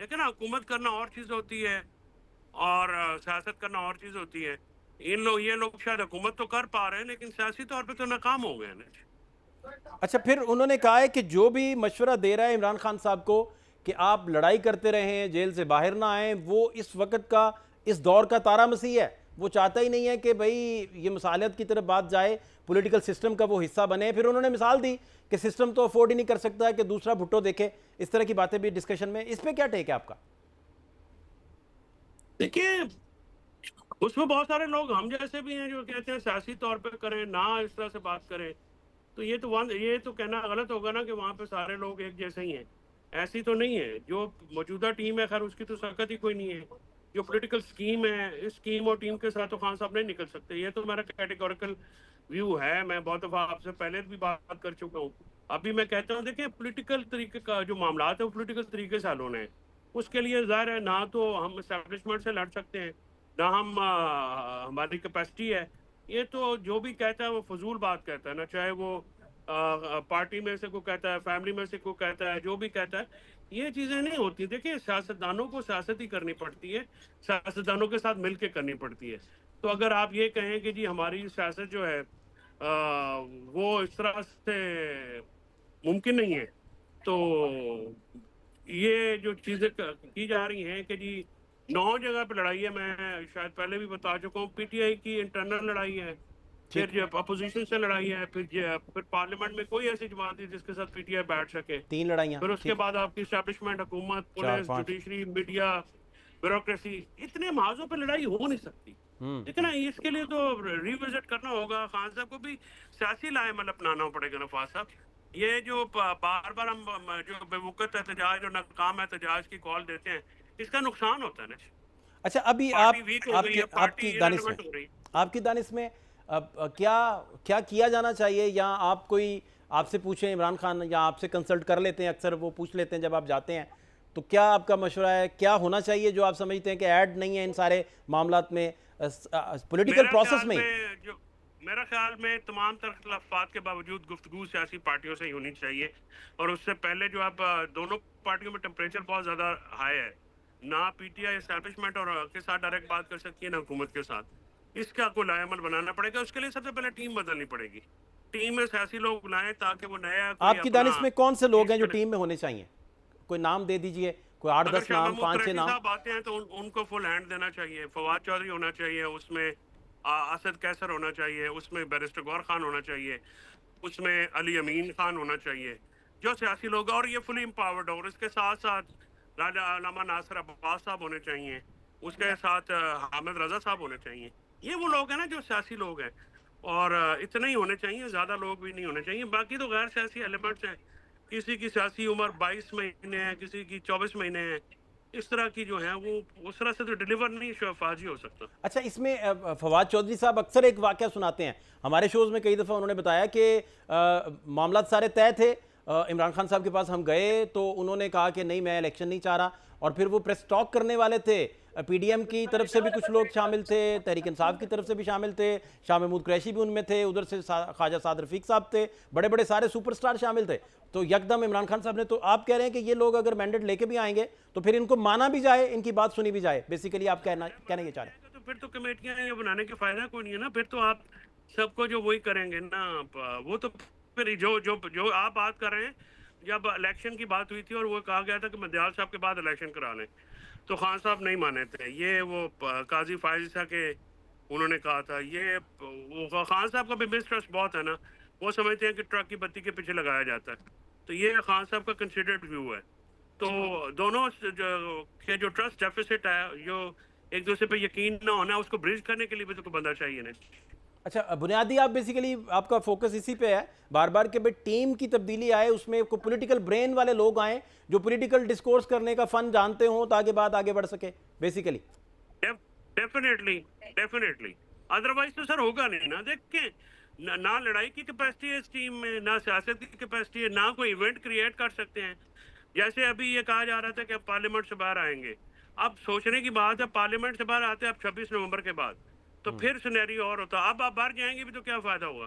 دیکھیں نا, حکومت کرنا اور چیز ہوتی ہے اور سیاست کرنا اور چیز ہوتی ہے. یہ لوگ شاید حکومت تو کر پا رہے ہیں لیکن سیاسی طور پہ تو ناکام ہو گئے ہیں نا. اچھا پھر انہوں نے کہا ہے کہ جو بھی مشورہ دے رہا ہے عمران خان صاحب کو کہ آپ لڑائی کرتے رہیں, جیل سے باہر نہ آئیں, وہ اس وقت کا, اس دور کا تارا مسیح ہے. وہ چاہتا ہی نہیں ہے کہ بھئی یہ مصالحت کی طرف بات جائے, پولیٹیکل سسٹم کا وہ حصہ بنے. پھر انہوں نے مثال دی کہ سسٹم تو افورڈ ہی نہیں کر سکتا کہ دوسرا بھٹو دیکھے. اس طرح کی باتیں بھی ڈسکشن میں. اس پہ کیا ٹیک ہے آپ کا؟ دیکھیے, اس میں بہت سارے لوگ ہم جیسے بھی ہیں جو کہتے ہیں سیاسی طور پہ کریں, نہ اس طرح سے بات کریں. تو یہ تو کہنا غلط ہوگا نا کہ وہاں پہ سارے لوگ ایک جیسے ہی ہیں. ایسی تو نہیں ہے. جو موجودہ ٹیم ہے خیر اس کی تو سرکت ہی کوئی نہیں ہے. جو پولیٹیکل سکیم ہے, اس سکیم اور ٹیم کے ساتھ تو خان صاحب نہیں نکل سکتے. یہ تو میرا کیٹیگوریکل ویو ہے. میں بہت دفعہ آپ سے پہلے بھی بات کر چکا ہوں. ابھی میں کہتا ہوں دیکھیں, پولیٹیکل طریقے کا جو معاملات ہے وہ پولیٹیکل طریقے سے حل ہونے ہیں. اس کے لیے ظاہر ہے نہ تو ہم اسٹیبلشمنٹ سے لڑ سکتے ہیں, نہ ہم ہماری کیپیسٹی ہے. یہ تو جو بھی کہتا ہے وہ فضول بات کہتا ہے نا, چاہے وہ پارٹی میں سے کوئی کہتا ہے, فیملی میں سے کوئی کہتا ہے, جو بھی کہتا ہے. یہ چیزیں نہیں ہوتی. دیکھیں سیاستدانوں کو سیاست ہی کرنی پڑتی ہے, سیاستدانوں کے ساتھ مل کے کرنی پڑتی ہے. تو اگر آپ یہ کہیں کہ جی ہماری سیاست جو ہے وہ اس طرح سے ممکن نہیں ہے, تو یہ جو چیزیں کی جا رہی ہیں کہ جی 9 جگہ پہ لڑائی ہے, میں شاید پہلے بھی بتا چکا ہوں. پی ٹی آئی کی انٹرنل لڑائی ہے, پھر ٹھیک, جب اپوزیشن سے لڑائی ہے, پھر پارلیمنٹ میں کوئی ایسی جماعت نہیں جس کے ساتھ پی ٹی آئی بیٹھ سکے. 3 لڑائیاں. پھر اس کے ٹھیک, بعد آپ کی اسٹیبلشمنٹ, حکومت, 4 پولیس, 5. جوڈیشری, میڈیا, بیوروکریسی, اتنے محاذوں پہ لڑائی ہو نہیں سکتی. ٹھیک ہے نا. اس کے لیے تو ریوزٹ کرنا ہوگا. خان صاحب کو بھی سیاسی لائمل اپنانا پڑے گا نا فواز صاحب. یہ جو بار بار ہم جو بے وقت احتجاج اور ناکام احتجاج کی کال دیتے ہیں, اس کا نقصان ہوتا ہے نا. اچھا ابھی پارٹی ویک ہو گئی ہے, آپ پارٹی کی دانش میں, ایرلیونٹ ہو رہی ہے. آپ کی دانش میں کیا کیا جانا چاہیے, یا آپ کوئی آپ سے پوچھیں عمران خان, یا آپ سے کنسلٹ کر لیتے ہیں, اکثر وہ پوچھ لیتے ہیں جب آپ جاتے ہیں, تو کیا آپ کا مشورہ ہے, کیا ہونا چاہیے جو آپ سمجھتے ہیں کہ ایڈ نہیں ہے ان سارے معاملات میں, پولیٹیکل پروسیس میں ہی؟ میرا خیال میں تمام تر اختلافات کے باوجود گفتگو سیاسی پارٹیوں سے ہی ہونی چاہیے. اور اس سے پہلے جو آپ دونوں پارٹیوں میں ٹیمپریچر بہت زیادہ ہائی ہے. نہ پی ٹی آئی اسٹیبلشمنٹ اور کے ساتھ ڈائریکٹ بات کر سکتی ہے, نہ حکومت کے ساتھ. اس کا کوئی لائے عمل بنانا پڑے گا. اس کے لیے سب سے پہلے ٹیم بدلنی پڑے گی. ٹیم میں سیاسی لوگ لائیں تاکہ وہ نیا کوئی آپ کی اپنا دانش میں کون سے لوگ چیز ہیں جو کرے. ٹیم میں ہونے چاہیے؟ کوئی نام دے دیجئے, کوئی 8 10 اگر شاہ نام, محمود 5 6 قریشی نام. صاحب آتے ہیں تو ان کو فل ہینڈ دینا چاہیے. فواد چودھری ہونا چاہیے, اس میں اسد کیسر ہونا چاہیے, اس میں بیرسٹر غور خان ہونا چاہیے, اس میں علی امین خان ہونا چاہیے, جو سیاسی لوگ ہیں. اور یہ فلی امپاورڈ ہو. اور اس کے ساتھ ساتھ راجہ علامہ ناصر عباس صاحب ہونے چاہیے, اس کے ساتھ حامد رضا صاحب ہونے چاہیے. یہ وہ لوگ ہیں نا جو سیاسی لوگ ہیں, اور اتنے ہی ہونے چاہیے, زیادہ لوگ بھی نہیں ہونے چاہیے. باقی تو غیر سیاسی ایلیمنٹس ہیں. کسی کی سیاسی عمر 22 مہینے ہے, کسی کی 24 مہینے ہے. اس طرح کی جو ہیں وہ اس طرح سے تو ڈیلیور نہیں فاضی ہو سکتا. اچھا اس میں فواد چودھری صاحب اکثر ایک واقعہ سناتے ہیں ہمارے شوز میں, کئی دفعہ انہوں نے بتایا کہ معاملات سارے طے تھے, عمران خان صاحب کے پاس ہم گئے تو انہوں نے کہا کہ نہیں میں الیکشن نہیں چاہ رہا, اور پھر وہ پریس ٹاک کرنے والے تھے, پی ڈی ایم کی طرف سے بھی کچھ لوگ شامل تھے, تحریک انصاف کی طرف سے بھی شامل تھے, شاہ محمود قریشی بھی ان میں تھے, ادھر سے خواجہ سعد رفیق صاحب تھے, بڑے بڑے سارے سپر سٹار شامل تھے. تو یکدم عمران خان صاحب نے, تو آپ کہہ رہے ہیں کہ یہ لوگ اگر مینڈیٹ لے کے بھی آئیں گے تو پھر ان کو مانا بھی جائے, ان کی بات سنی بھی جائے, بیسیکلی آپ کہنا یہ چاہ رہے ہیں. تو پھر تو کمیٹیاں یہ بنانے کا فائدہ کوئی نہیں ہے نا. پھر تو آپ سب کو جو وہی کریں گے نا, وہ تو پھر جو آپ بات کر رہے ہیں, جب الیکشن کی بات ہوئی تھی اور وہ کہا گیا تھا کہ مدیال صاحب کے بعد الیکشن کرا لیں, تو خان صاحب نہیں مانے تھے. یہ وہ قاضی فائز صاحب کے انہوں نے کہا تھا. یہ خان صاحب کا بھی مسٹرسٹ بہت ہے نا, وہ سمجھتے ہیں کہ ٹرک کی بتی کے پیچھے لگایا جاتا ہے. تو یہ خان صاحب کا کنسیڈرڈ ویو ہے. تو دونوں کے جو ٹرسٹ ڈیفیسٹ ہے, جو ایک دوسرے پہ یقین نہ ہونا, اس کو بریج کرنے کے لیے بھی تو کوئی بندہ چاہیے نا. اچھا بنیادی آپ بیسیکلی آپ کا فوکس اسی پہ ہے بار بار کہ بھئی ٹیم کی تبدیلی آئے, اس میں کوئی پولیٹیکل برین والے لوگ آئیں جو پولیٹیکل ڈسکورس کرنے کا فن جانتے ہوں تاکہ بات آگے بڑھ سکے بیسیکلی. ڈیفینیٹلی ادروائز تو سر ہوگا نہیں نا. دیکھیں نہ لڑائی کی کیپیسٹی ہے اس ٹیم میں, نہ سیاست کی کیپیسٹی ہے, نہ کوئی ایونٹ کریٹ کر سکتے ہیں. جیسے ابھی یہ کہا جا رہا تھا کہ اب پارلیمنٹ سے باہر آئیں گے. اب سوچنے کی بات ہے, پارلیمنٹ سے باہر آتے ہیں اب 26 نومبر کے بعد, تو پھر سینیریو اور ہوتا. اب آپ باہر جائیں گے بھی تو کیا فائدہ ہوگا.